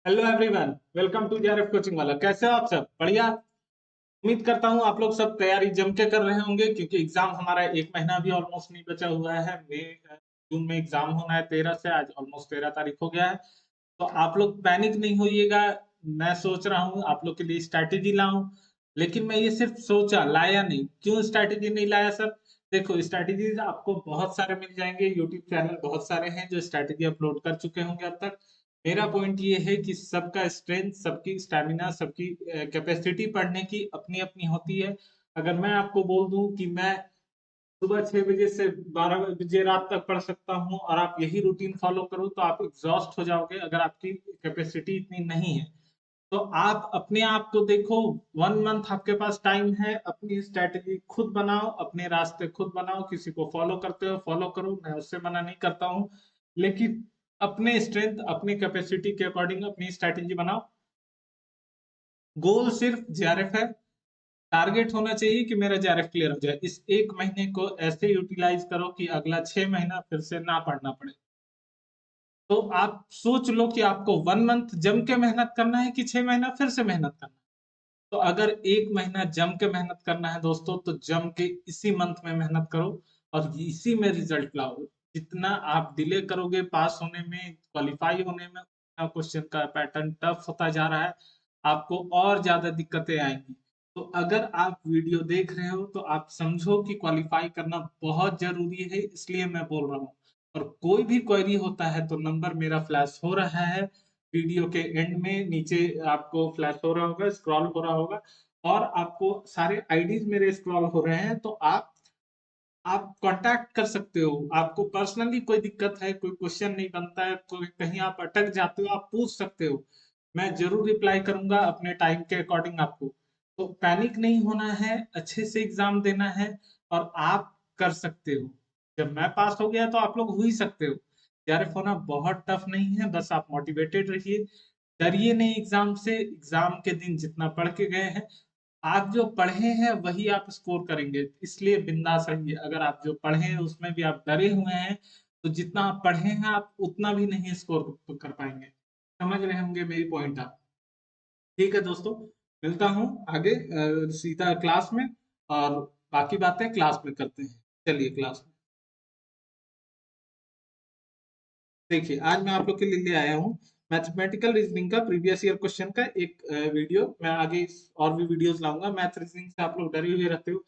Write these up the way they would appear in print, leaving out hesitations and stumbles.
Hello everyone, welcome to JRF coaching वाला। कैसे हो आप सब? बढ़िया। उम्मीद करता हूँ आप लोग सब तैयारी जम के कर रहे होंगे, क्योंकि एग्जाम हमारा एक महीना भी ऑलमोस्ट नहीं बचा हुआ है। जून में एग्जाम होना है 13 से। आज ऑलमोस्ट 13 तारीख हो गया है। तो आप लोग पैनिक नहीं होइएगा। मैं सोच रहा हूँ आप लोग के लिए स्ट्रैटेजी लाऊं, लेकिन मैं ये सिर्फ सोचा, लाया नहीं। क्यों स्ट्रैटेजी नहीं लाया सर? देखो, स्ट्रैटेजीज आपको बहुत सारे मिल जाएंगे। यूट्यूब चैनल बहुत सारे हैं जो स्ट्रैटेजी अपलोड कर चुके होंगे अब तक। मेरा पॉइंट ये है कि सबका स्ट्रेंथ, सबकी स्टैमिना, सबकी कैपेसिटी पढ़ने की अपनी अपनी होती है। अगर मैं आपको बोल दूं कि मैं सुबह 6 बजे से 12 बजे रात तक पढ़ सकता हूँ और आप यही रूटीन फॉलो करो, तो आप एग्जॉस्ट हो जाओगे अगर आपकी कैपेसिटी इतनी नहीं है। तो आप अपने आप को देखो। 1 मंथ आपके पास टाइम है, अपनी स्ट्रेटेजी खुद बनाओ, अपने रास्ते खुद बनाओ। किसी को फॉलो करते हो फॉलो करो, मैं उससे मना नहीं करता हूँ, लेकिन अपने स्ट्रेंथ, अपनी कैपेसिटी के अकॉर्डिंग अपनी स्ट्रेटेजी बनाओ। गोल सिर्फ जेआरएफ है। टारगेट होना चाहिए कि मेरा जेआरएफ क्लियर हो जाए। इस एक महीने को ऐसे यूटिलाइज करो कि अगला 6 महीना फिर से ना पढ़ना पड़े। तो आप सोच लो कि आपको 1 मंथ जम के मेहनत करना है कि 6 महीना फिर से मेहनत करना है। तो अगर एक महीना जम के मेहनत करना है दोस्तों, तो जम के इसी मंथ में मेहनत करो और इसी में रिजल्ट लाओ। जितना आप डिले करोगे पास होने में, क्वालिफाई होने में, उतना क्वेश्चन का पैटर्न टफ होता जा रहा है। आपको और ज्यादा दिक्कतें आएंगी। तो अगर आप वीडियो देख रहे हो तो आप समझो कि क्वालिफाई करना बहुत जरूरी है, इसलिए मैं बोल रहा हूँ। और कोई भी क्वेरी होता है तो नंबर मेरा फ्लैश हो रहा है वीडियो के एंड में, नीचे आपको फ्लैश हो रहा होगा, स्क्रॉल हो रहा होगा, और आपको सारे आईडीज मेरे स्क्रॉल हो रहे हैं। तो आप कांटेक्ट कर सकते हो। आपको पर्सनली कोई दिक्कत है, कोई क्वेश्चन नहीं बनता है, कोई कहीं आप अटक जाते हो, आप पूछ सकते हो। मैं जरूर रिप्लाई करूंगा अपने टाइम के अकॉर्डिंग आपको। तो पैनिक नहीं होना है, अच्छे से एग्जाम देना है, और आप कर सकते हो। जब मैं पास हो गया तो आप लोग हो ही सकते हो। जेआरएफ होना बहुत टफ नहीं है, बस आप मोटिवेटेड रहिए। डरिए नहीं एग्जाम से। एग्जाम के दिन जितना पढ़ के गए हैं, आप जो पढ़े हैं वही आप स्कोर करेंगे, इसलिए बिंदास रहिए। अगर आप जो पढ़े हैं उसमें भी आप डरे हुए हैं, तो जितना आप पढ़े हैं आप उतना भी नहीं स्कोर कर पाएंगे। समझ रहे होंगे मेरी पॉइंट आप? ठीक है दोस्तों, मिलता हूँ आगे सीधा क्लास में, और बाकी बातें क्लास में करते हैं। चलिए क्लास में देखिए, आज मैं आप लोग के लिए ले आया हूँ मैथमेटिकल रीजनिंग का प्रीवियस ईयर क्वेश्चन का एक वीडियो। मैं आगे और भी वीडियोस लाऊंगा। मैथ रीजनिंग से आप लोग डरे हुए रहते हो,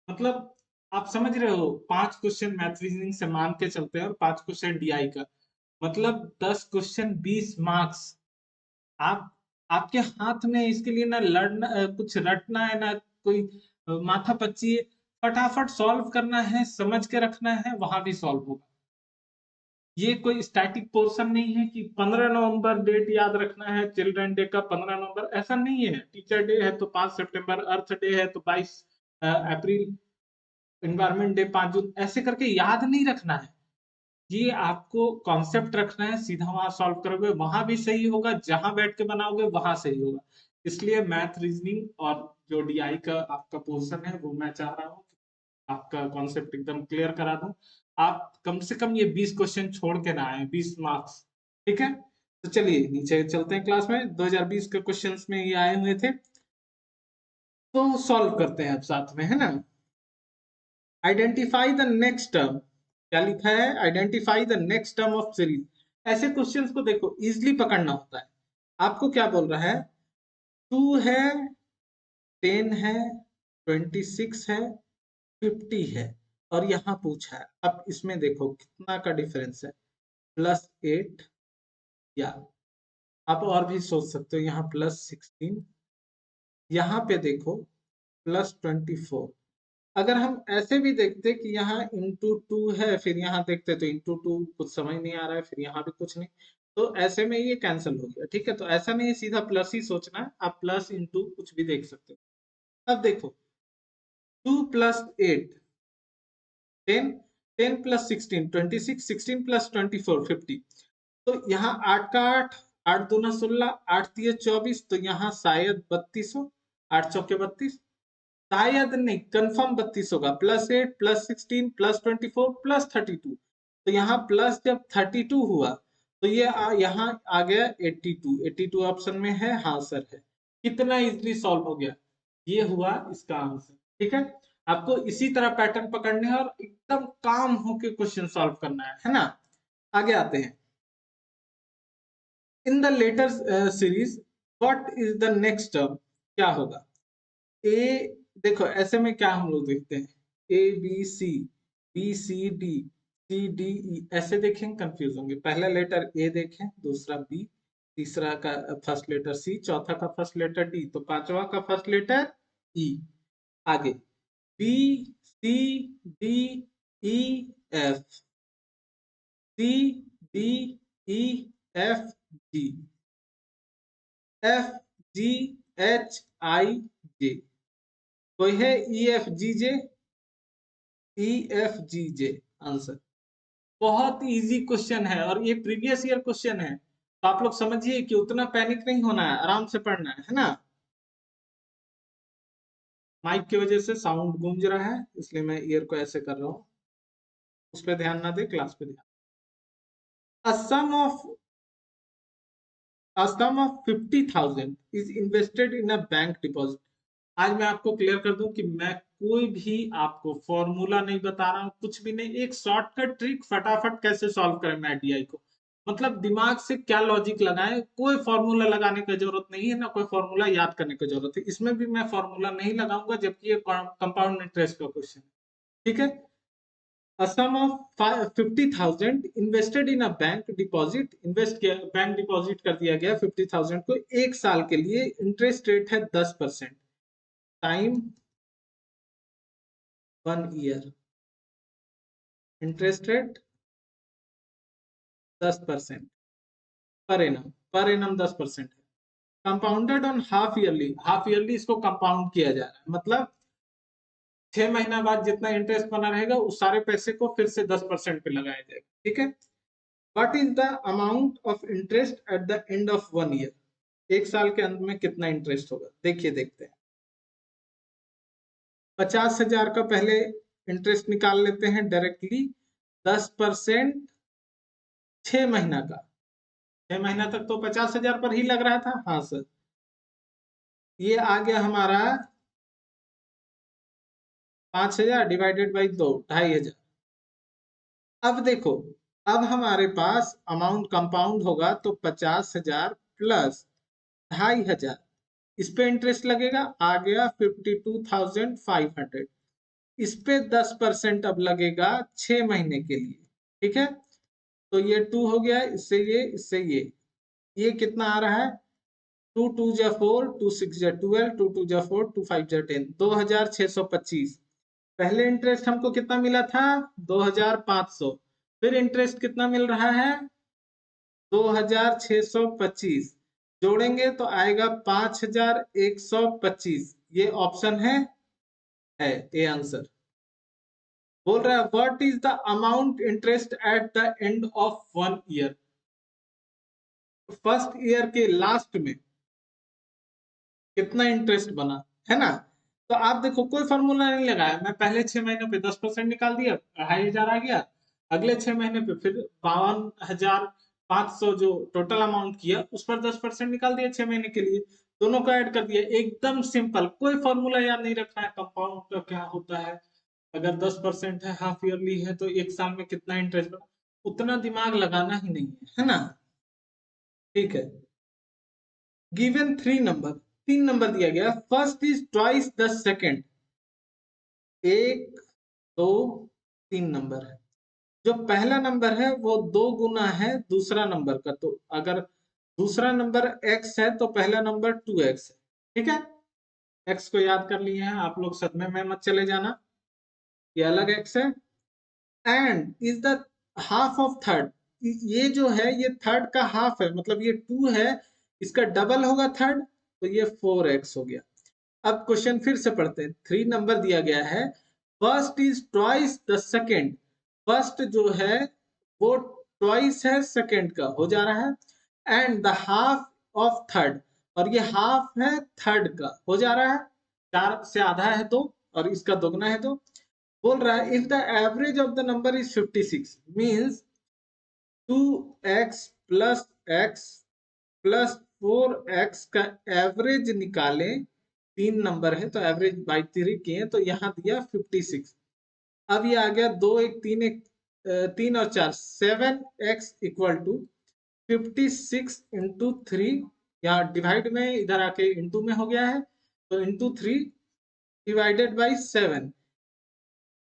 मतलब आप समझ रहे हो। 5 क्वेश्चन मैथ रीजनिंग से मान के चलते हैं और 5 क्वेश्चन डीआई का, मतलब 10 क्वेश्चन 20 मार्क्स। आप आपके हाथ में इसके लिए ना लड़ना, कुछ रटना है, ना कोई माथा पच्ची है। फटाफट सॉल्व करना है, समझ के रखना है, वहां भी सॉल्व होगा। ये कोई स्टैटिक पोर्शन नहीं है कि 15 नवंबर डेट याद रखना है, चिल्ड्रन डे का 15 नवंबर, ऐसा नहीं है। टीचर डे है तो 5 सितंबर, अर्थ डे है तो 22 अप्रैल, एनवायरमेंट डे 5 जून, ऐसे करके याद नहीं रखना है। ये आपको कॉन्सेप्ट रखना है, सीधा वहां सॉल्व करोगे वहां भी सही होगा, जहां बैठ के बनाओगे वहां सही होगा। इसलिए मैथ रीजनिंग और जो डीआई का आपका पोर्शन है वो मैं चाह रहा हूँ आपका कॉन्सेप्ट एकदम क्लियर करा दूं। आप कम से कम ये 20 क्वेश्चन छोड़ के ना आए, 20 मार्क्स। ठीक है, तो चलिए नीचे चलते हैं क्लास में। 2020 के क्वेश्चंस में ये आए हुए थे, तो सॉल्व करते हैं अब साथ में, है ना। Identify the next term. क्या लिखा है? Identify the next term of series. ऐसे क्वेश्चंस को देखो इजिली पकड़ना होता है। आपको क्या बोल रहा है? 2 है, 10 है, 26 है, 50 है, और यहाँ पूछा है। अब इसमें देखो कितना का डिफरेंस है, +8, या आप और भी सोच सकते हो, यहाँ +16, यहाँ पे देखो +24। अगर हम ऐसे भी देखते कि यहाँ ×2 है, फिर यहाँ देखते तो ×2 कुछ समझ नहीं आ रहा है, फिर यहाँ भी कुछ नहीं, तो ऐसे में ये कैंसिल हो गया। ठीक है, तो ऐसा नहीं है सीधा प्लस ही सोचना है, आप प्लस इंटू कुछ भी देख सकते हो। अब देखो 2 + 8, 10, 10 + 16, 26, 16 + 24, 50। तो यहाँ 8 का 8, 8 दूना 16, 8 तिये 24, तो यहाँ शायद 32 हो। 8 चौके 32, शायद नहीं, कंफर्म 32 होगा। +8 +16 +24 +32, तो यहाँ प्लस जब 32 हुआ तो ये यहाँ आ गया 82। 82 ऑप्शन में है, हाँ सर है। कितना इजीली सॉल्व हो गया, ये हुआ इसका आंसर। ठीक है, आपको इसी तरह पैटर्न पकड़ने हैं और एकदम काम होके क्वेश्चन सॉल्व करना है ना। आगे आते हैं। In the letter series what is the next term, क्या होगा। ए, देखो ऐसे में क्या हम लोग देखते हैं, A B C, B C D, C D E, ऐसे देखेंगे कंफ्यूज होंगे। पहला लेटर ए देखें, दूसरा बी, तीसरा का फर्स्ट लेटर सी, चौथा का फर्स्ट लेटर डी, तो पांचवा का फर्स्ट लेटर ई। आगे B C D E F, C D E F G, F G H I J, कोई है E F G J, E F G J answer. बहुत easy question है और ये प्रीवियस ईयर क्वेश्चन है, तो आप लोग समझिए कि उतना पैनिक नहीं होना है, आराम से पढ़ना है ना। माइक की वजह से साउंड गूंज रहा है, इसलिए मैं ईयर को ऐसे कर रहा हूँ, उस पर ध्यान ना दे, क्लास पे ध्यान। A sum of a sum of 50,000 is invested in a bank deposit। आज मैं आपको क्लियर कर दूं कि मैं कोई भी आपको फॉर्मूला नहीं बता रहा हूं, कुछ भी नहीं, एक शॉर्टकट ट्रिक फटाफट कैसे सॉल्व करें मैं डीआई को, मतलब दिमाग से क्या लॉजिक लगाएं, कोई फॉर्मूला लगाने की जरूरत नहीं है ना, कोई फॉर्मूला याद करने की जरूरत है। इसमें भी मैं फॉर्मूला नहीं लगाऊंगा, जबकि ये कंपाउंड इंटरेस्ट का क्वेश्चन है। ठीक है, a sum of 50,000 invested in a bank deposit, invest किया, बैंक डिपॉजिट कर दिया गया 50,000 को, एक साल के लिए, इंटरेस्ट रेट है 10%, time 1 year, interest rate 10% per annum 10% है, compounded on half yearly, half yearly इसको कंपाउंड किया जा रहा है, मतलब 6 महीना बाद जितना इंटरेस्ट बना रहेगा उस सारे पैसे को फिर से 10% पे लगाया जाएगा। ठीक है, what is the amount of interest at the end of 1 year, एक साल के अंत में कितना इंटरेस्ट होगा, देखिए देखते हैं। 50,000 का पहले इंटरेस्ट निकाल लेते हैं डायरेक्टली, 10% 6 महीना का, 6 महीना तक तो 50,000 पर ही लग रहा था, हाँ सर। ये आ गया हमारा 5,000 डिवाइडेड बाई 2, 2,500। अब देखो, अब हमारे पास अमाउंट कंपाउंड होगा तो 50,000 प्लस 2,500, इस पे इंटरेस्ट लगेगा, आ गया 52,500, इस पे 10% अब लगेगा 6 महीने के लिए। ठीक है, तो ये 2 हो गया, इससे ये कितना आ रहा है, 2 2 जा 4, 2 6 जा 12, 2 2 जा 4, 2 5 जा 10, 2,625। पहले इंटरेस्ट हमको कितना मिला था, 2,500, फिर इंटरेस्ट कितना मिल रहा है, 2,625, जोड़ेंगे तो आएगा 5,125, ये ऑप्शन है ए आंसर। बोल रहा है what is the amount interest at the end of 1 year, first year के लास्ट में कितना इंटरेस्ट बना, है ना। तो आप देखो कोई फॉर्मूला नहीं लगाया, मैं पहले 6 महीने पे 10% निकाल दिया, 2,500 आ गया, अगले 6 महीने पे फिर 52,500 जो टोटल अमाउंट किया उस पर 10% निकाल दिया 6 महीने के लिए, दोनों को ऐड कर दिया, एकदम सिंपल, कोई फॉर्मूला याद नहीं रखना है, कंपाउंड का क्या होता है, अगर 10% है, हाफ ईयरली है, तो एक साल में कितना इंटरेस्ट बना, उतना दिमाग लगाना ही नहीं है ना। ठीक है, गिवन 3 नंबर, 3 नंबर दिया गया, first is twice the second, 1 2 3 number है, जो पहला नंबर है वो 2 गुना है दूसरा नंबर का, तो अगर दूसरा नंबर x है तो पहला नंबर 2x है। ठीक है, x को याद कर लिए हैं आप लोग, सदमे में मत चले जाना, ये अलग x है, and is the half of third, ये जो है ये थर्ड का हाफ है, मतलब ये 2 है, इसका डबल होगा थर्ड, तो ये 4x हो गया। अब क्वेश्चन फिर से पढ़ते हैं, 3 नंबर दिया गया है, first is twice the second, first जो है वो ट्वाइस है सेकेंड का, हो जा रहा है, and the half of third, और ये हाफ है थर्ड का, हो जा रहा है, 4 से आधा है तो, और इसका दोगुना है तो, बोल रहा है if the average of the number is 56 means 2x plus x plus 4x का एवरेज निकालें। 3 नंबर है तो एवरेज बाई 3 किए तो यहाँ दिया 56। अब ये आ गया 2 1 3 1 3 और 4 7x इक्वल टू 56 इंटू 3। यहाँ डिवाइड में इधर आके इंटू में हो गया है तो इंटू 3 डिवाइडेड बाई 7।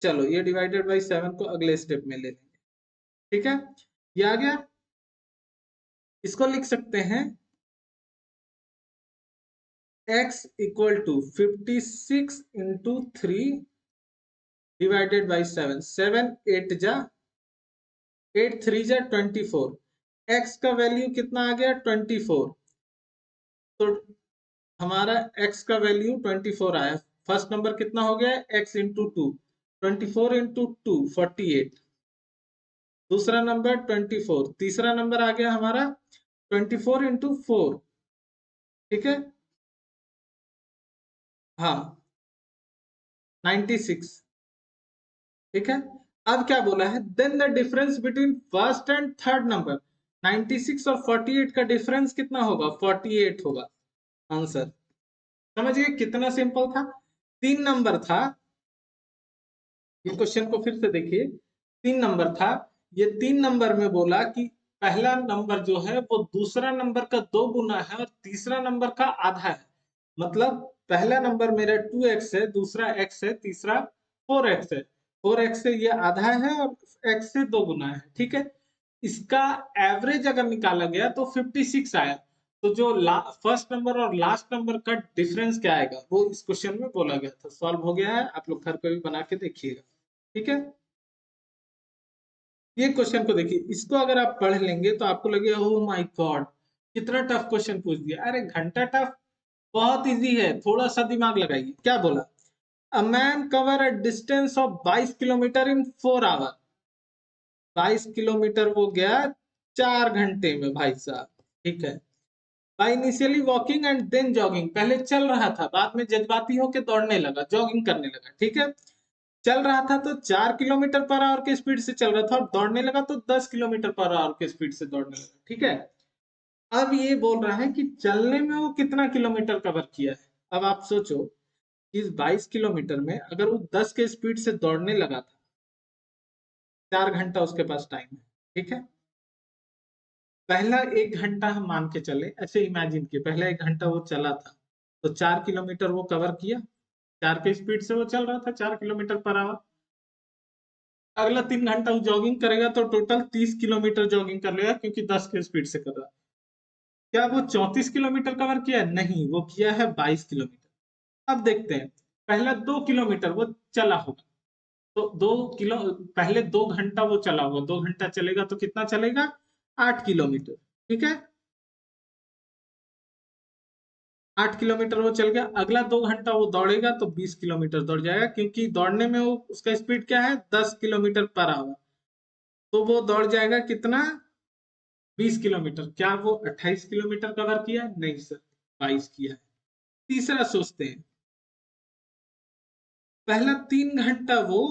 चलो ये डिवाइडेड बाई 7 को अगले स्टेप में ले लेंगे। ठीक है, ये आ गया। इसको लिख सकते हैं x equal to 56 into 3 divided by 7। 7 8 जा 8 3 जा 24। x का वैल्यू कितना आ गया 24। तो हमारा x का वैल्यू 24 आया। फर्स्ट नंबर कितना हो गया x इंटू 2। 24 इंटू 2 48। दूसरा नंबर 24। तीसरा नंबर आ गया हमारा 24 इंटू 4। ठीक है, हाँ 96। ठीक है, अब क्या बोला है, then the difference between first and third number. 96 और 48 का डिफरेंस कितना होगा 48 होगा आंसर। समझिए कितना सिंपल था। 3 नंबर था, ये क्वेश्चन को फिर से देखिए। 3 नंबर था, ये 3 नंबर में बोला कि पहला नंबर जो है वो दूसरा नंबर का 2 गुना है और तीसरा नंबर का आधा है। मतलब पहला नंबर मेरा 2x है, दूसरा x है, तीसरा 4x है। 4x से ये आधा है और x से 2 गुना है। ठीक है, इसका एवरेज अगर निकाला गया तो 56 आया। तो जो फर्स्ट नंबर और लास्ट नंबर का डिफरेंस क्या आएगा वो इस क्वेश्चन में बोला गया था। सॉल्व हो गया है, आप लोग घर पे भी बना के देखिएगा। ठीक है, ये क्वेश्चन को देखिए, इसको अगर आप पढ़ लेंगे तो आपको लगेगा ओह माय गॉड कितना टफ क्वेश्चन पूछ दिया। अरे घंटा टफ, बहुत इजी है, थोड़ा सा दिमाग लगाइए। क्या बोला, a man cover a distance of 22 kilometre in 4 hour. 22 kilometre वो गया 4 घंटे में भाई साहब। ठीक है, by initially walking and then jogging. पहले चल रहा था, बाद में जज्बाती होकर दौड़ने लगा, जॉगिंग करने लगा। ठीक है, चल रहा था तो 4 किलोमीटर पर आवर के स्पीड से चल रहा था और दौड़ने लगा तो 10 किलोमीटर पर आवर के स्पीड से दौड़ने लगा। ठीक है, अब ये बोल रहा है कि चलने में वो कितना किलोमीटर कवर किया है। अब आप सोचो कि इस 22 किलोमीटर में अगर वो 10 के स्पीड से दौड़ने लगा था, 4 घंटा उसके पास टाइम है। ठीक है, पहला 1 घंटा हम मान के चले, ऐसे इमेजिन किए पहला 1 घंटा वो चला था तो 4 किलोमीटर वो कवर किया। 4 के स्पीड से वो चल रहा था 4 किलोमीटर पर आवर। अगला 3 घंटा वो जॉगिंग करेगा तो टोटल 30 किलोमीटर जॉगिंग कर लेगा क्योंकि 10 के स्पीड से कर रहा है। क्या वो 34 किलोमीटर कवर किया, नहीं, वो किया है 22 किलोमीटर। अब देखते हैं, पहला 2 किलोमीटर वो चला होगा तो 2 किलो, पहले 2 घंटा वो चला होगा, 2 घंटा चलेगा तो कितना चलेगा 8 किलोमीटर। ठीक है, 8 किलोमीटर वो चल गया। अगला 2 घंटा वो दौड़ेगा तो 20 किलोमीटर दौड़ जाएगा क्योंकि दौड़ने में वो उसका स्पीड क्या है 10 किलोमीटर पर आवर। तो वो दौड़ जाएगा कितना 20 किलोमीटर। क्या वो 28 किलोमीटर कवर किया, नहीं सर 22 किया है। तीसरा सोचते हैं, पहला 3 घंटा वो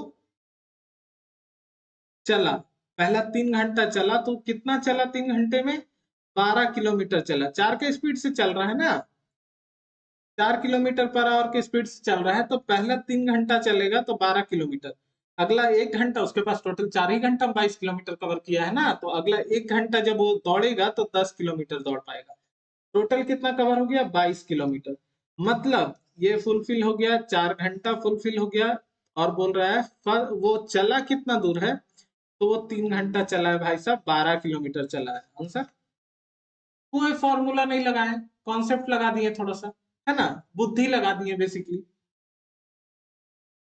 चला, पहला 3 घंटा चला तो कितना चला 3 घंटे में 12 किलोमीटर चला। 4 के स्पीड से चल रहा है ना, 4 किलोमीटर पर आवर के स्पीड से चल रहा है तो पहला 3 घंटा चलेगा तो 12 किलोमीटर। अगला 1 घंटा, उसके पास टोटल 4 ही घंटा 22 किलोमीटर कवर किया है ना, तो अगला 1 घंटा जब वो दौड़ेगा तो 10 किलोमीटर दौड़ पाएगा। टोटल कितना कवर हो गया 22 किलोमीटर। मतलब ये फुलफिल हो गया, 4 घंटा फुलफिल हो गया। और बोल रहा है वो चला कितना दूर है, तो वो 3 घंटा चला है भाई साहब, 12 किलोमीटर चला है आंसर। कोई फॉर्मूला नहीं लगाए, कॉन्सेप्ट लगा दिए थोड़ा सा, है ना, बुद्धि लगा दिए बेसिकली।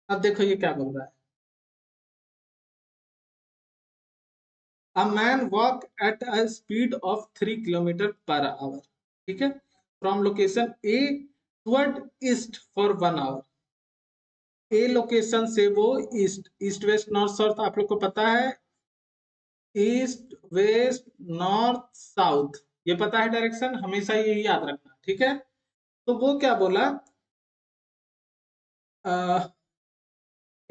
अब देखो ये क्या बोल रहा है, a man walk at a speed of 3 kilometre per hour. ठीक है, from location A toward east for 1 hour. A location से वो east, east west north south आप लोग को पता है, ईस्ट वेस्ट नॉर्थ साउथ ये पता है डायरेक्शन, हमेशा यही याद रखना। ठीक है, तो वो क्या बोला,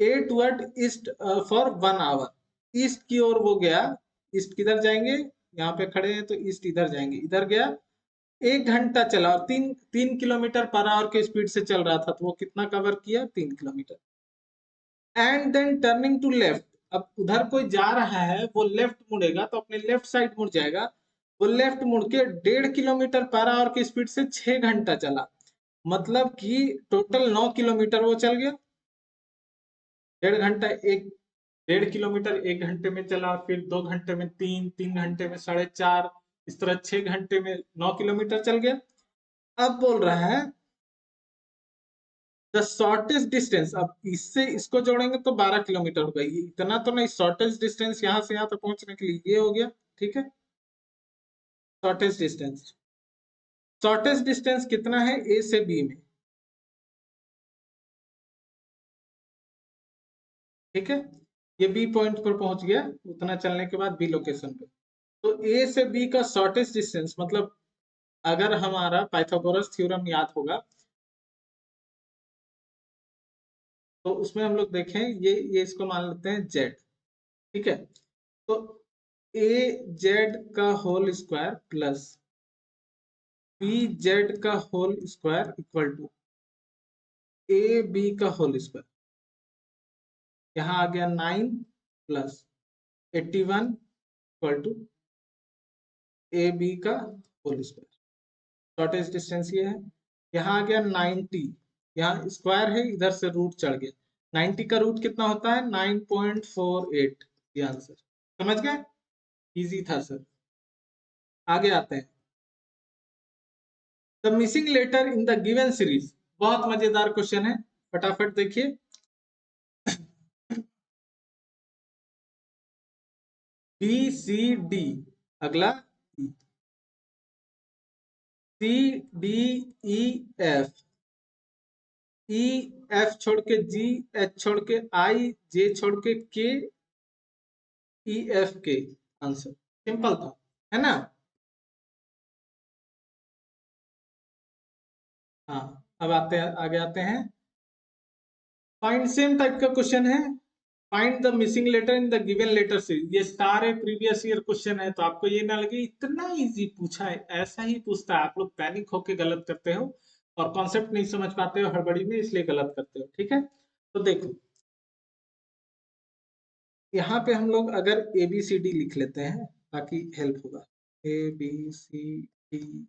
A toward east for 1 hour. East की ओर वो गया, ईस्ट किधर जाएंगे यहाँ पे खड़े हैं तो ईस्ट इधर जाएंगे, इधर गया, 1 घंटा चला और 3 किलोमीटर पर आवर के स्पीड से चल रहा था, तो वो कितना कवर किया, 3 kilometre. And then turning to left, अब उधर कोई जा रहा है, वो लेफ्ट मुड़ेगा तो अपने लेफ्ट साइड मुड़ जाएगा, वो लेफ्ट मुड़ के 1.5 किलोमीटर पर आवर की स्पीड से 6 घंटा चला, मतलब कि टोटल 9 किलोमीटर वो चल गया। 1.5 घंटा, 1.5 किलोमीटर 1 घंटे में चला, फिर 2 घंटे में 3 घंटे में 4.5, इस तरह 6 घंटे में 9 किलोमीटर चल गया। अब बोल रहा है द शॉर्टेस्ट डिस्टेंस, अब इससे इसको जोड़ेंगे तो 12 किलोमीटर होगा, ये इतना तो नहीं, शॉर्टेस्ट डिस्टेंस यहाँ से यहाँ तक पहुंचने के लिए ये हो गया, ठीक है। शॉर्टेस्ट डिस्टेंस कितना है ए से बी में, ठीक है। ये बी पॉइंट पर पहुंच गया, उतना चलने के बाद बी लोकेशन पे, तो ए से बी का शॉर्टेस्ट डिस्टेंस, मतलब अगर हमारा पाइथागोरस थ्योरम याद होगा तो उसमें हम लोग देखें, ये इसको मान लेते हैं जेड, ठीक है। तो ए जेड का whole square plus B Z का whole square equal to A B का होल स्क्वायर, यहाँ आ गया 9 plus 81 equal to A B का होल स्क्वायर। शॉर्टेस्ट डिस्टेंस ये है, यहाँ आ गया 90, यहाँ स्क्वायर है, इधर से रूट चढ़ गया, 90 का रूट कितना होता है, 9.48, ये आंसर, समझ गए, इजी था सर। आगे आते हैं, the missing letter in the given series, बहुत मजेदार क्वेश्चन है, फटाफट देखिए। बी सी डी, अगला C D E F, E F छोड़ के जी, एच छोड़ के आई, जे छोड़ के के, ई एफ के, आंसर सिंपल था, है ना। हाँ, अब आते हैं, आगे आते हैं, फाइंड, सेम टाइप का क्वेश्चन है, find the missing letter in the given letter series, ये सारे प्रीवियस ईयर क्वेश्चन है, तो आपको ये ना लगे इतना इजी पूछा है, ऐसा ही पूछता है, आप लोग पैनिक होके गलत करते हो और कॉन्सेप्ट नहीं समझ पाते हो हड़बड़ी में, इसलिए गलत करते हो, ठीक है। तो देखो, यहाँ पे हम लोग अगर ए बी सी डी लिख लेते हैं ताकि हेल्प होगा, A B C D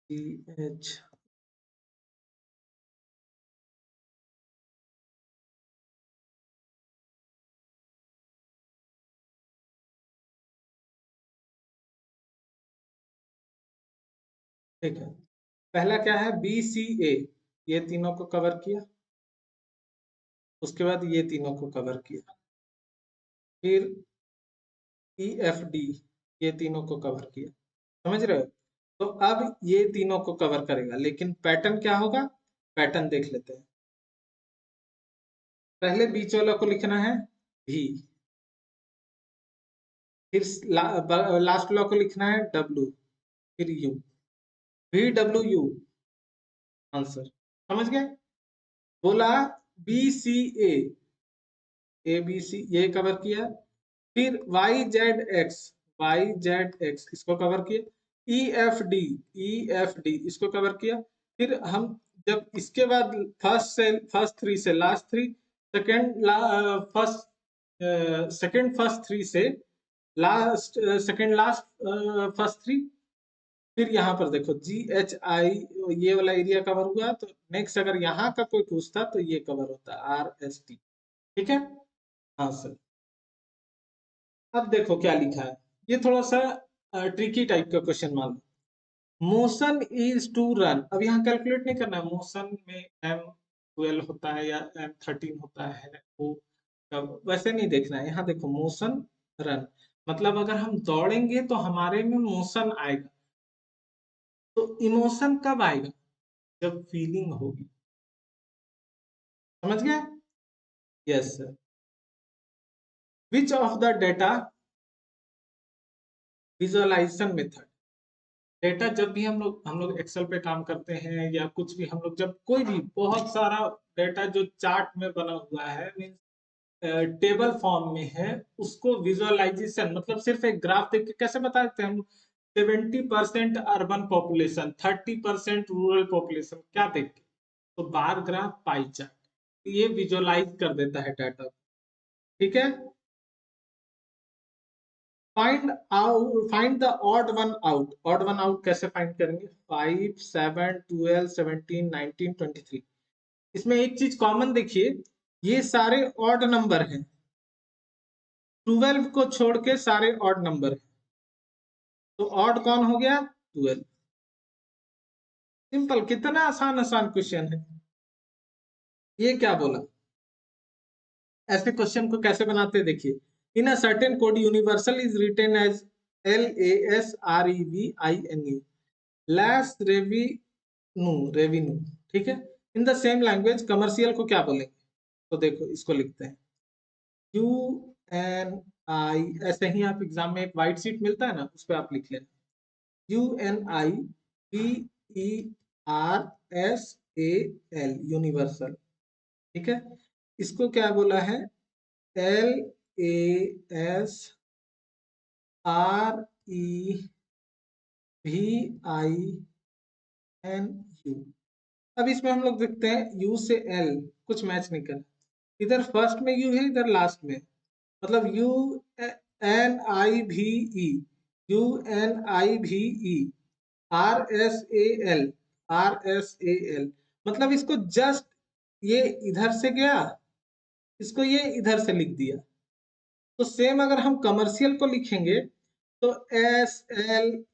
E H, ठीक है। पहला क्या है, बी सी ए, ये तीनों को कवर किया, उसके बाद ये तीनों को कवर किया, फिर ई एफ डी, ये तीनों को कवर किया, समझ रहे हो। तो अब ये तीनों को कवर करेगा, लेकिन पैटर्न क्या होगा, पैटर्न देख लेते हैं। पहले बीच वाला को लिखना है भी, फिर लास्ट वाला को लिखना है डब्ल्यू, फिर यू, भी डब्ल्यू यू, आंसर, समझ गए। बोला बी सी ए बी सी, ये कवर किया, फिर वाई जेड एक्स इसको कवर किया, ई एफ डी इसको कवर किया, फिर हम जब इसके बाद फर्स्ट थ्री से last three, second first second first three से last second last first three, फिर यहाँ पर देखो जी एच आई, ये वाला एरिया कवर हुआ, तो नेक्स्ट अगर यहाँ का कोई पूछता तो ये कवर होता आर एस टी, ठीक है। हाँ सर, अब देखो क्या लिखा है, ये थोड़ा सा ट्रिकी टाइप का क्वेश्चन मान लो, मोशन इज टू रन, अब यहाँ कैलकुलेट नहीं करना है, मोशन में M12 होता है या M13 होता है, वो वैसे नहीं देखना है, यहाँ देखो मोशन रन, मतलब अगर हम दौड़ेंगे तो हमारे में मोशन आएगा, तो इमोशन कब आएगा, जब फीलिंग होगी, समझ गए। Yes sir, which of the data visualisation method, data जब भी हम लोग एक्सेल पे काम करते हैं या कुछ भी हम लोग, जब कोई भी बहुत सारा डेटा जो चार्ट में बना हुआ है, मीन्स टेबल फॉर्म में है उसको विजुअलाइजेशन मतलब सिर्फ एक ग्राफ देख के कैसे बता देते हैं हम 70% अर्बन पॉपुलेशन 30% रूरल पॉपुलेशन क्या देख के तो बार ग्राफ पाई चार्ट ये विजुअलाइज कर देता है डाटा। ठीक है, find the odd one out कैसे फाइंड करेंगे 5 7 12 17 19 23। इसमें एक चीज कॉमन देखिए ये सारे ऑड नंबर हैं 12 को छोड़ के सारे ऑड नंबर हैं तो ऑड कौन हो गया 12। सिंपल, कितना आसान आसान क्वेश्चन है। ये क्या बोला, ऐसे क्वेश्चन को कैसे बनाते हैं देखिए in a certain code universal is written as LASREVINU less revenue. ठीक है, in the same language commercial को क्या बोलेंगे तो देखो इसको लिखते हैं UNI। ऐसे ही आप एग्जाम में एक व्हाइट शीट मिलता है ना उस पर आप लिख लेना UNIVERSAL यूनिवर्सल। ठीक है, इसको क्या बोला है LASREVINU। अब इसमें हम लोग देखते हैं U से L कुछ मैच नहीं कर, इधर फर्स्ट में U है इधर लास्ट में, मतलब UNIVE RSAL मतलब इसको जस्ट ये इधर से गया इसको ये इधर से लिख दिया। तो सेम अगर हम कमर्शियल को लिखेंगे तो SLAIC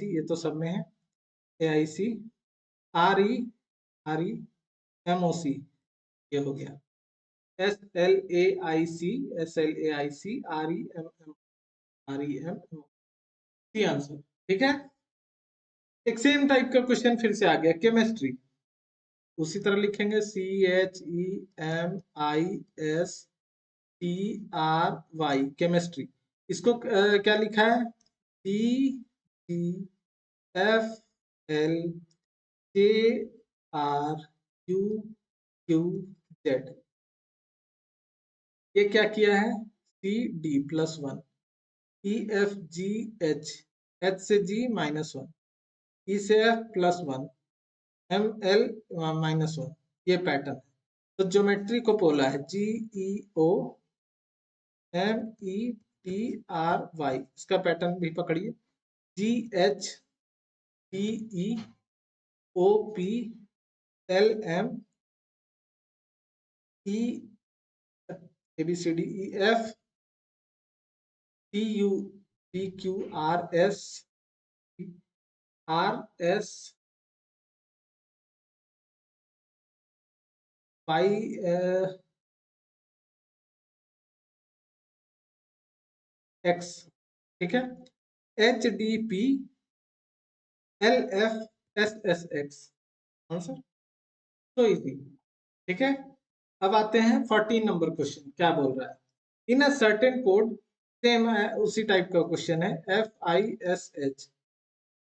ये तो सब में है AIC REMOC ये हो गया SLAIC REMOC आंसर। ठीक है, एक सेम टाइप का क्वेश्चन फिर से आ गया केमिस्ट्री, उसी तरह लिखेंगे CHEMISTRY केमिस्ट्री। इसको क्या लिखा है CGFLJRUQZ। ये क्या किया है CD+1 EFGH H से G -1 E से F+1 ML -1 ये पैटर्न है। तो ज्योमेट्री को बोला है GEOMETRY। इसका पैटर्न भी पकड़िए GHTEOPLM ABCDEF TUPQRS RS Y X। ठीक है, HDP LFSSX आंसर तो इजी। ठीक है, अब आते हैं 14 नंबर क्वेश्चन क्या बोल रहा है इन अ सर्टेन कोड सेम है उसी टाइप का क्वेश्चन है FISH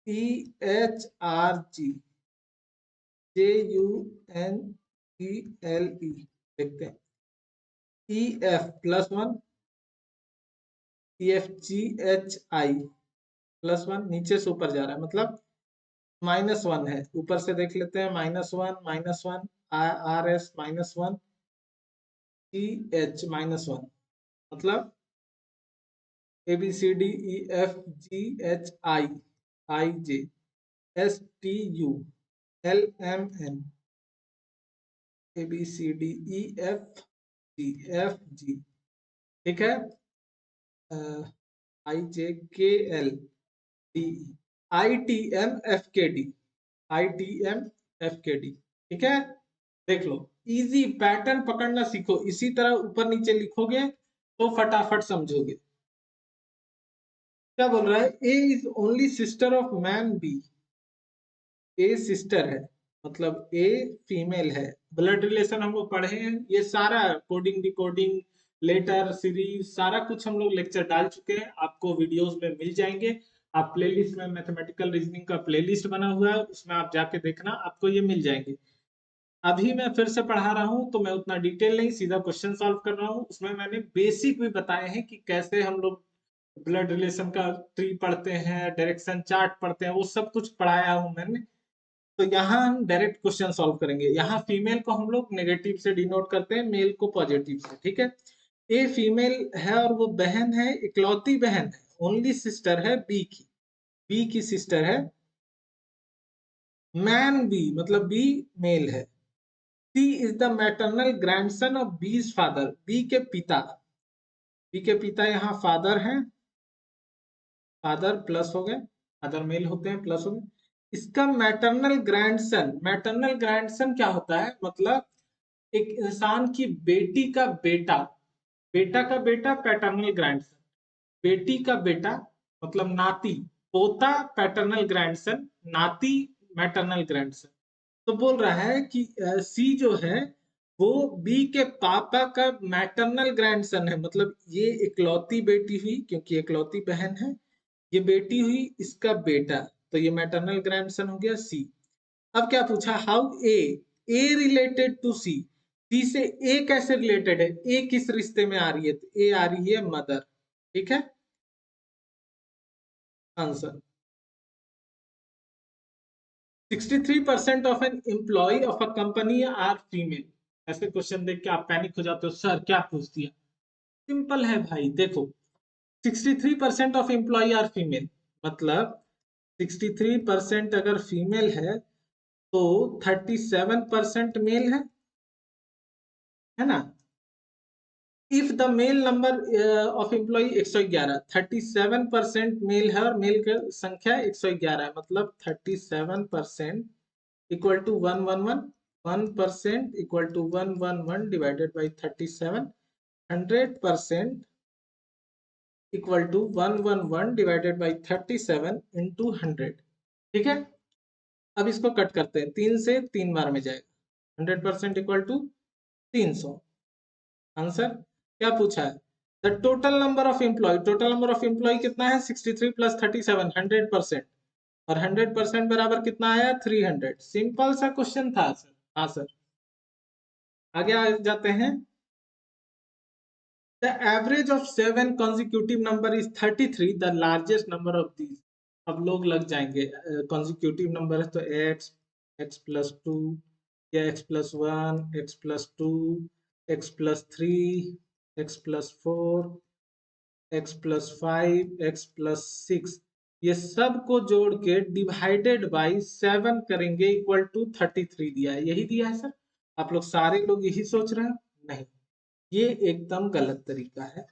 EHRG JUNELE देखते हैं EF+1 EFGHI+1 नीचे से ऊपर जा रहा है मतलब -1 है, ऊपर से देख लेते हैं -1 RS -1 GH -1 मतलब ABCDEFGHIIJSTULMN ABCDEFGFG। ठीक है, IJKLDE ITMFKD। ठीक है, देख लो इजी पैटर्न पकड़ना सीखो, इसी तरह ऊपर नीचे लिखोगे तो फटाफट समझोगे। क्या बोल रहा है A is only sister of man B. A sister है मतलब ए फीमेल है, ब्लड रिलेशन हम लोग पढ़े हैं, ये सारा कोडिंग डिकोडिंग लेटर सीरीज सारा कुछ हम लोग लेक्चर डाल चुके हैं, आपको वीडियोस में मिल जाएंगे। आप प्लेलिस्ट में मैथमेटिकल रीजनिंग का प्लेलिस्ट बना हुआ है, उसमें आप जाके देखना, आपको ये मिल जाएंगे। अभी मैं फिर से पढ़ा रहा हूँ तो मैं उतना डिटेल नहीं, सीधा क्वेश्चन सॉल्व कर रहा हूँ। उसमें मैंने बेसिक भी बताए हैं कि कैसे हम लोग ब्लड रिलेशन का ट्री पढ़ते हैं, डायरेक्शन चार्ट पढ़ते हैं, वो सब कुछ पढ़ाया हूँ मैंने। तो यहाँ हम डायरेक्ट क्वेश्चन सॉल्व करेंगे। यहाँ फीमेल को हम लोग नेगेटिव से डिनोट करते हैं, मेल को पॉजिटिव से, ठीक है। ए फीमेल है और वो बहन है, इकलौती बहन है, ओनली सिस्टर है बी की सिस्टर है। मैन बी मतलब बी मेल है। C is the maternal grandson of B's father, B के पिता यहाँ फादर हैं, फादर प्लस हो गए, फादर मेल होते हैं प्लस हो गए। इसका मैटरनल ग्रैंडसन क्या होता है, मतलब एक इंसान की बेटी का बेटा, बेटा का बेटा पैटर्नल ग्रैंडसन, बेटी का बेटा मतलब नाती, पोता पैटर्नल ग्रैंडसन, नाती मैटरनल ग्रैंडसन। तो बोल रहा है कि सी जो है वो बी के पापा का मैटरनल ग्रैंडसन है, मतलब ये इकलौती बेटी हुई, क्योंकि इकलौती बहन है, ये बेटी हुई इसका बेटा, तो ये मैटरनल ग्रैंडसन हो गया सी। अब क्या पूछा, हाउ ए रिलेटेड टू सी से ए कैसे रिलेटेड है, ए किस रिश्ते में आ रही है, तो ए आ रही है मदर, ठीक है answer. 63% of an employee of a company are female. ऐसे क्वेश्चन देख के आप पैनिक हो जाते हो, सर क्या पूछ दिया। सिंपल है भाई, देखो 63% ऑफ एम्प्लॉय आर फीमेल, मतलब 63% अगर फीमेल है तो 37% मेल है ना। If the male number of employee 111, 37% male है और मेल की संख्या 111 है, मतलब 37% equal to 111, 1% equal to 111 divided by 37, 100% equal to 111 divided by 37 into 100, ठीक है। अब इसको कट करते हैं, 3 से 3 बार में जाएगा, 100% इक्वल टू 300। आंसर क्या पूछा है, the total number of employee, total number of employee कितना है 63 प्लस 37, 100%, और 100% बराबर कितना आया 300। सिंपल सा क्वेश्चन था सर। हाँ सर, आगे आ जाते हैं। The average of 7 consecutive number is 33, the largest number of these। अब लोग लग जाएंगे, consecutive नंबर है तो x प्लस 2 या x plus 1, x plus 2, x plus 3, x plus 4, x plus 5, x plus 6, ये सब को जोड़ के डिवाइडेड बाई 7 करेंगे इक्वल टू 33 दिया है, यही दिया है सर। आप लोग सारे लोग यही सोच रहे हैं, नहीं, ये एकदम गलत तरीका है।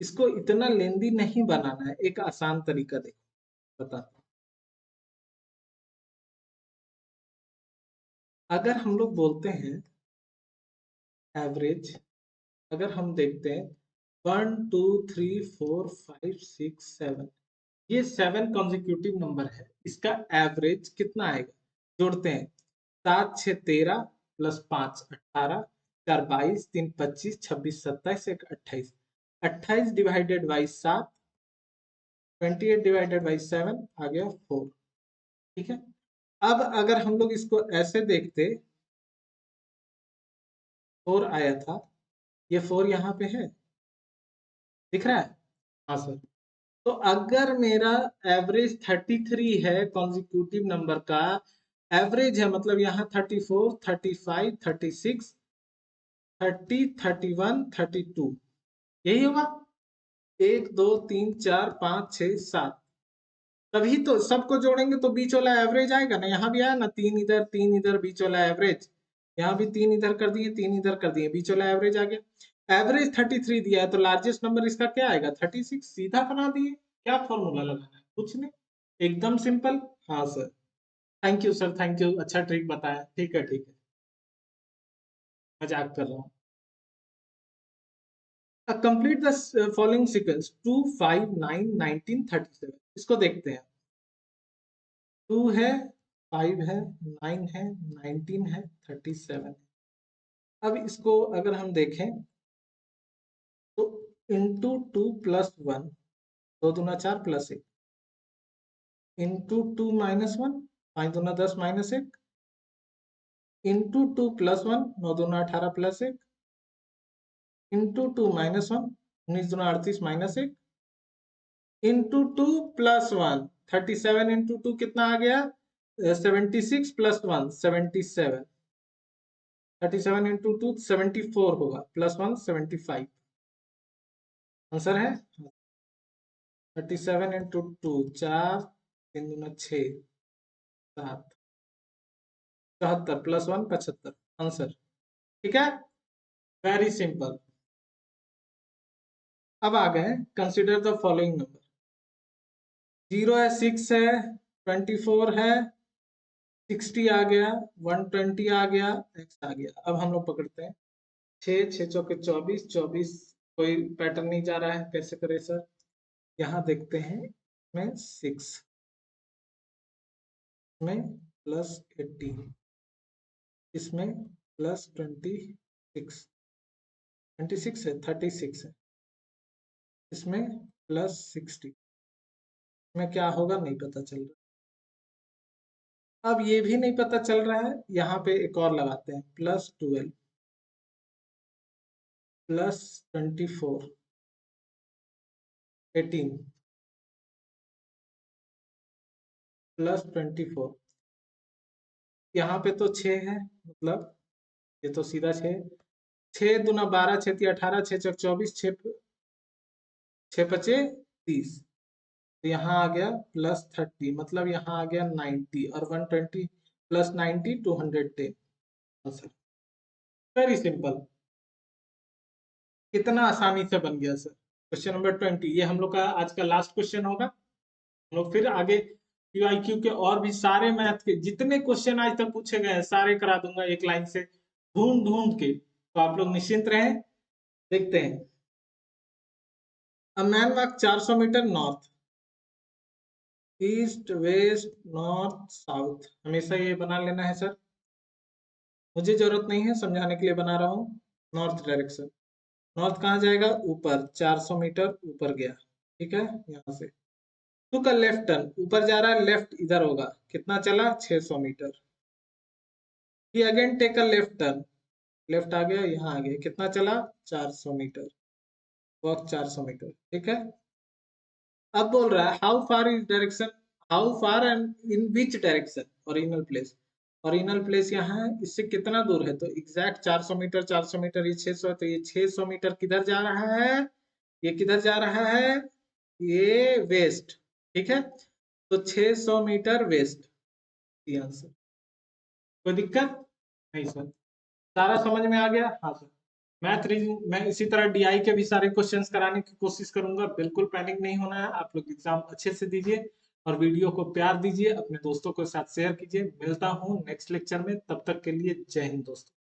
इसको इतना लेंदी नहीं बनाना है, एक आसान तरीका देखो बताता हूँ। अगर हम लोग बोलते हैं एवरेज, अगर हम देखते हैं 1 2 3 4 5 6 7, ये 7 कॉन्जिक्यूटिव नंबर है, इसका एवरेज कितना आएगा, जोड़ते हैं 7 6 13 plus 5 18, 4 22, 3 25, 26 27, 1 28, 28 divided by 7, 28 divided by 7 आ गया 4, ठीक है। अब अगर हम लोग इसको ऐसे देखते, 4 आया था, ये 4 यहाँ पे है, दिख रहा है। हाँ सर, तो अगर मेरा एवरेज 33 है कॉन्जिक्यूटिव नंबर का, एवरेज है मतलब यहाँ 34 35 36 30 31 32, यही होगा। 1 2 3 4 5 6 7, तभी तो सबको जोड़ेंगे तो बीच वाला एवरेज आएगा ना, यहाँ भी आया ना, 3 इधर बीच वाला एवरेज, यहाँ भी 3 इधर कर दिए, 3 इधर कर दिए, बीच वाला एवरेज आ गया। एवरेज 33 दिया है तो लार्जेस्ट नंबर इसका क्या आएगा 36, सीधा बना दिए। क्या फॉर्मूला लगाना है, कुछ नहीं, एकदम सिंपल। हाँ sir, thank you sir, thank you, अच्छा ट्रिक बताया, ठीक है ठीक है, मजाक कर रहा हूँ। कंप्लीट द फॉलोइंग सीक्वेंस 2 5 9 19 37, इसको देखते हैं। 2 है, 5 है, 9 है, 19 है, 37 है। अब इसको अगर हम देखें तो इंटू 2 प्लस 1, 2 दूना 4 प्लस 1, इंटू 2 माइनस 1, 5 दूना 10 माइनस 1, इंटू 2 प्लस 1, 9 दूना 18 प्लस 1, इंटू 2 माइनस 1, 19 दूना 38 माइनस 1, इंटू 2 प्लस 1, 37 इंटू 2 कितना आ गया? 76 प्लस 1 77, 37 इंटू 2 74 होगा, प्लस 1 75। आंसर है 37 इंटू 2 4, 3 दूना 6 7, 74 प्लस 1 75 आंसर। ठीक है, वेरी सिंपल। अब आ गए कंसिडर द फॉलोइंग नंबर। 0 है, 6 है, 24 है, 60 आ गया, 120 आ गया, x आ गया। अब हम लोग पकड़ते हैं 6 6 चौके 24, 24 कोई पैटर्न नहीं जा रहा है, कैसे करें सर? यहाँ देखते हैं में 6 में प्लस 18, इसमें प्लस 26 है, 36 है, इसमें प्लस 60 में क्या होगा नहीं पता चल रहा। अब ये भी नहीं पता चल रहा है, यहाँ पे एक और लगाते हैं, प्लस 12 प्लस 24 18 प्लस 24। यहाँ पे तो 6 है, मतलब ये तो सीधा 6, 6 दूना 12, 6 तिया 18, 6 चौक 24, 6 पचे 30, तो यहाँ आ गया प्लस 30, मतलब यहाँ आ गया 90, और 120 प्लस 90 210 आंसर। वेरी सिंपल, कितना आसानी से बन गया सर। क्वेश्चन नंबर 20 ये हम लोग का आज का लास्ट क्वेश्चन होगा। हम लोग फिर आगे QIQ के और भी सारे मैथ के जितने क्वेश्चन आज तक पूछे गए हैं सारे करा दूंगा एक लाइन से ढूंढ ढूंढ के, तो आप लोग निश्चिंत रहें। देखते हैं, a man walk 400 metre north, east, west, north, south, हमेशा ये बना लेना है सर, मुझे जरूरत नहीं है, समझाने के लिए बना रहा हूँ। नॉर्थ डायरेक्शन, नॉर्थ कहाँ जाएगा? ऊपर, 400 मीटर ऊपर गया, ठीक है, यहाँ से। टू का लेफ्ट टर्न, ऊपर जा रहा है, लेफ्ट इधर होगा, कितना चला? 600 metre. He again take a left turn, left आ गया, यहाँ आ गया, कितना चला? 400 मीटर, वॉक 400 मीटर, ठीक है। अब बोल रहा है how far is direction, how far and in which direction original place. Original place यहाँ है, इससे कितना दूर है? तो एग्जैक्ट 400 मीटर, 400 मीटर, ये 600 है, तो ये 600 मीटर किधर जा रहा है? ये किधर जा रहा है? ये वेस्ट, ठीक है, तो 600 मीटर वेस्ट, ये आंसर। कोई दिक्कत नहीं सर, सारा समझ में आ गया? हाँ सर। मैथ रीजनिंग मैं इसी तरह डीआई के भी सारे क्वेश्चंस कराने की कोशिश करूंगा, बिल्कुल पैनिक नहीं होना है, आप लोग एग्जाम अच्छे से दीजिए और वीडियो को प्यार दीजिए, अपने दोस्तों के साथ शेयर कीजिए। मिलता हूँ नेक्स्ट लेक्चर में, तब तक के लिए जय हिंद दोस्तों।